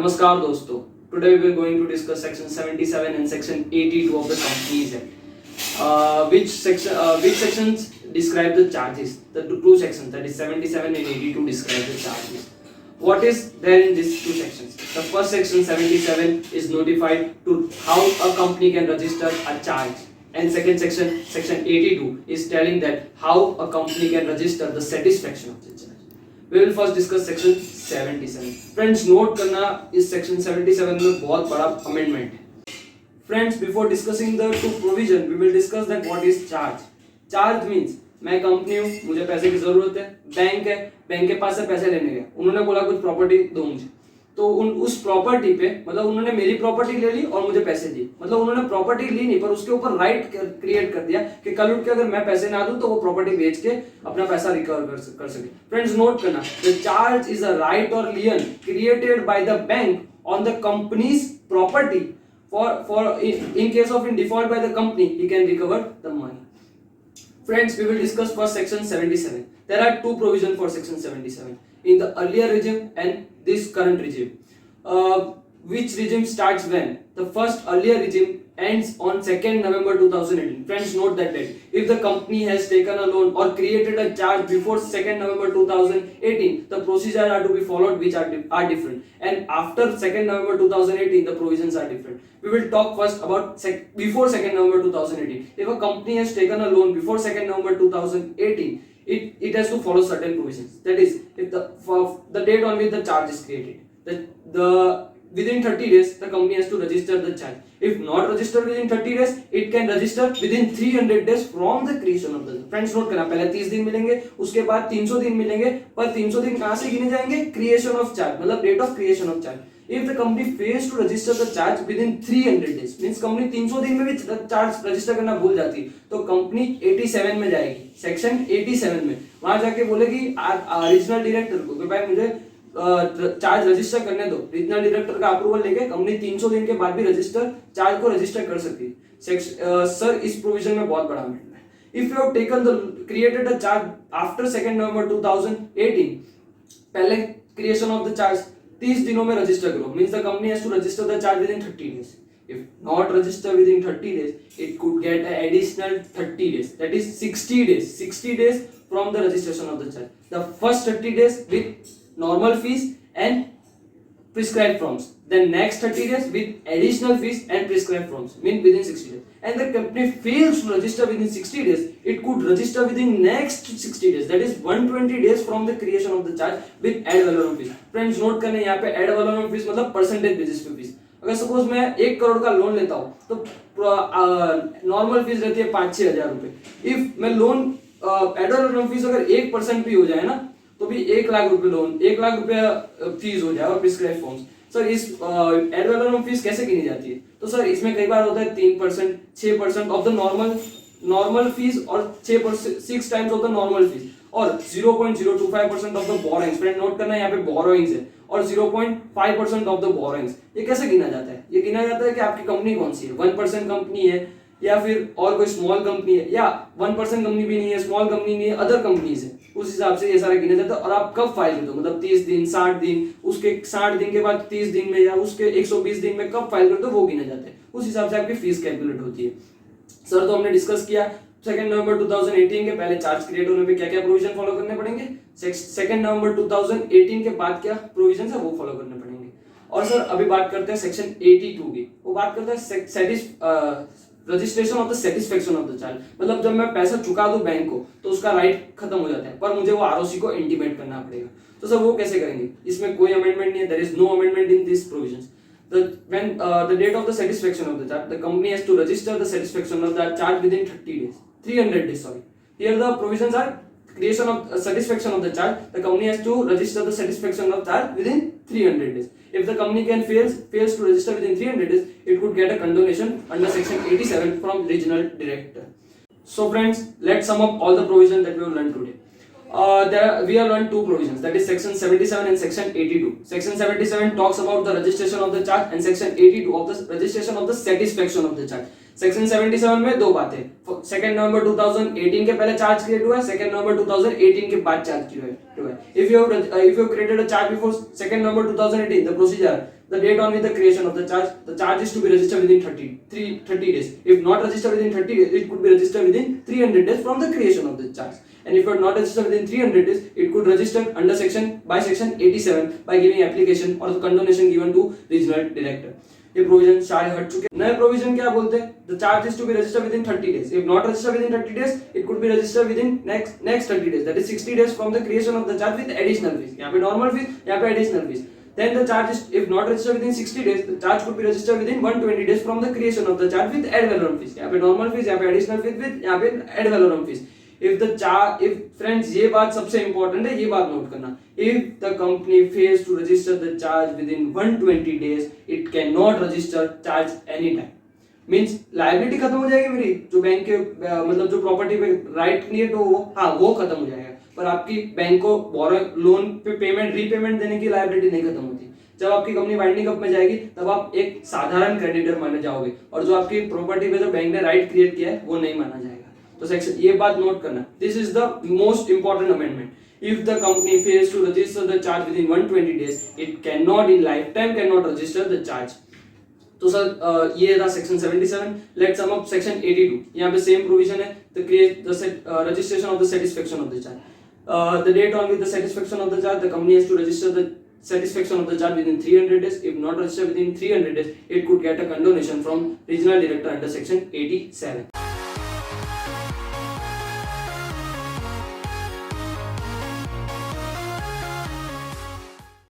नमस्कार दोस्तों. Today we are going to discuss section 77 and section 82 of the Companies Act. Which sections describe the charges? The two sections, that is 77 and 82, describe the charges. What is there in these two sections? The first section 77 is notified to how a company can register a charge, and second section 82 is telling that how a company can register the satisfaction of the charge. We will first discuss section 77. Friends, note करना इस section 77 में बहुत बड़ा amendment है. Friends, before discussing the two provision, we will discuss that what is charge. Charge means मैं company हूँ, मुझे पैसे की जरूरत है, बैंक है, बैंक के पास से पैसे लेने गए, उन्होंने बोला कुछ प्रॉपर्टी दो मुझे, तो उस प्रॉपर्टी पे मतलब उन्होंने मेरी प्रॉपर्टी ले ली और मुझे पैसे दिए, मतलब उन्होंने प्रॉपर्टी ली नहीं पर उसके ऊपर राइट क्रिएट कर दिया कि कल उठ के अगर मैं पैसे ना दूं तो वो प्रॉपर्टी बेच के अपना पैसा रिकवर कर सके. फ्रेंड्स, नोट करना, the charge is a right or lien created by the bank on the company's property for in case of in default by the company, he can recover the money. Friends, we will discuss first section 77. There are two provisions for section 77 in the earlier regime and this current regime. Which regime starts when? The first earlier regime ends on 2nd November 2018. Friends, note that date. If the company has taken a loan or created a charge before 2nd November 2018, the procedures are to be followed which are different. And after 2nd November 2018, the provisions are different. We will talk first about before 2nd November 2018. If a company has taken a loan before 2nd November 2018, it has to follow certain provisions. That is, if the date on which the charge is created, within 30 days, the company has to register the charge. If not registered within 30 days, it can register within 300 days from the creation of the. Friends, note करना, पहले 30 दिन मिलेंगे, उसके बाद 300 दिन मिलेंगे, पर 300 दिन कहाँ से गिने जाएंगे? Creation of charge, मतलब date of creation of charge. If the company fails to register the charge within 300 days, means company 300 दिन में भी चार्ज रजिस्टर करना भूल जाती, तो कंपनी 87 में जाएगी, सेक्शन 87 में, वहां जाके बोलेगी रीजनल डायरेक्टर को कि भाई मुझे चार्ज रजिस्टर करने दो. रीजनल डायरेक्टर का अप्रूवल लेके कंपनी 300 दिन के बाद भी चार्ज को रजिस्टर कर सकती है. सर, इस प्रोविजन में बहुत बड़ा अमेंडमेंट है. If you have taken the created a charge after 2nd November 2018, पहले क्रिएशन ऑफ द चार्ज 30 दिनों में रजिस्टर करो, means the company has to register the charge within 30 days. If not register within 30 days, it could get an additional 30 days. That is 60 days. 60 days from the registration of the charge. The first 30 days with normal fees and prescribed forms. Then next 30 days with additional fees and prescribed forms. Mean within 60 days. And the company fails to register within 60 days, it could register within next 60 days. That is 120 days from the creation of the charge with ad valorem fees. Friends, note करने यहाँ पे ad valorem fees मतलब percentage basis पे fees. अगर suppose मैं 1 करोड़ का loan लेता हूँ तो नॉर्मल फीस रहती है 5-6 हजार रुपए. इफ मैं लोन एड वैलोरम फीस अगर 1% भी हो जाए ना तो भी 1 लाख रुपए लोन, 1 लाख रुपया फीस हो जाए और प्रिस्क्राइब फॉर्म्स. सर, इस एड वैलोरम फीस कैसे गिनी जाती है? तो सर इसमें कई बार होता है 3%, 6% ऑफ द नॉर्मल फीस और 6 times of the normal fees और 0.025% of the borrowings. Friend, note करना, यहाँ पे बोरोइंग्स है और 0.5% ऑफ द बोरोइंग्स. ये कैसे गिना जाता है? ये गिना जाता है कि आपकी कंपनी कौन सी है, 1% कंपनी है या फिर और कोई स्मॉल कंपनी है, या 1% कंपनी भी नहीं है, स्मॉल कंपनी नहीं है, अदर कंपनीज है. उस हिसाब से ये सारा गिना जाता है. और आप कब फाइल करते हो, मतलब 30 दिन, 60 दिन, उसके 60 दिन के बाद 30 दिन में या उसके 120 दिन में कब फाइल करते हो वो गिना जाता है. उस हिसाब से आपकी फीस कैलकुलेट होती है. सर, तो हमने डिस्कस किया 2nd November 2018 के पहले चार्ज क्रिएट होने पे क्या क्या प्रोविजन फॉलो करने पड़ेंगे, 2nd November 2018 के बाद क्या प्रोविजन है वो फॉलो करने पड़ेंगे. और सर अभी बात करते हैं सेक्शन 82 की. वो बात करता है registration of the satisfaction of the charge. मतलब जब मैं पैसा चुका दूं बैंक को तो उसका राइट खत्म हो जाता है, पर मुझे वो आरओसी को इंटीमेट करना पड़ेगा. तो सर वो कैसे करेंगे? इसमें कोई अमेंडमेंट नहीं है. There is no amendment in this provisions. When the date of the satisfaction of the charge, the company has to register the satisfaction of that charge within 30 days, 300 days. Sorry, here the provisions are creation of satisfaction of the charge. The company has to register the satisfaction of charge within 300 days. If the company fails to register within 300 days, it could get a condonation under section 87 from regional director. So friends, let's sum up all the provisions that we have learned today. We have learned two provisions, that is section 77 and section 82. Section 77 talks about the registration of the charge and section 82 of the registration of the satisfaction of the charge. Section 77 में दो बातें, 2 नवंबर 2018 के पहले charge create हुआ है, 2 नवंबर 2018 के बाद charge create हुआ है. If you have created a charge before 2 November 2018, the procedure, the date on with the creation of the charge is to be registered within 30 days. If not registered within 30 days, it could be registered within 300 days from the creation of the charge. And if you are not registered within 300 days, it could register under section 87 by giving application or the condonation given to regional director. ये provision सारे हट चुके. नए provision क्या बोलते हैं? The charge is to be registered within 30 days. If not registered within 30 days, it could be registered within next 30 days. That is 60 days from the creation of the charge with additional fees. यहाँ पे normal fees, यहाँ पे additional fees. Then the charge is, if not registered within 60 days, the charge could be registered within 120 days from the creation of the charge with ad valorem fees. यहाँ पे normal fees, यहाँ पे additional fees with यहाँ पे ad valorem fees. If friends, ये बात सबसे important है, ये बात नोट करना. If the company fails to register the charge within 120 days, it cannot register charge anytime. Means liability खत्म हो जाएगी मेरी, जो बैंक के मतलब जो प्रॉपर्टी पे राइट क्रिएट हो वो खत्म हो जाएगा, पर आपकी बैंक को बोरो लोन पे पेमेंट रीपेमेंट देने की लाइबिलिटी नहीं खत्म होती. जब आपकी कंपनी वाइंडिंग अप में जाएगी तब आप एक साधारण क्रेडिटर माने जाओगे, और जो आपकी प्रॉपर्टी पे जो बैंक ने राइट क्रिएट किया है वो नहीं माना जाएगा. तो सेक्शन ये बात नोट करना. This is the most important amendment. If the company fails to register the charge within 120 days, it cannot in lifetime cannot register the charge. तो सर ये था section 77. Let's sum up section 82. यहाँ पे same provision है. The create the registration of the satisfaction of the charge. The date on with the satisfaction of the charge, the company has to register the satisfaction of the charge within 300 days. If not registered within 300 days, it could get a condonation from regional director under section 87.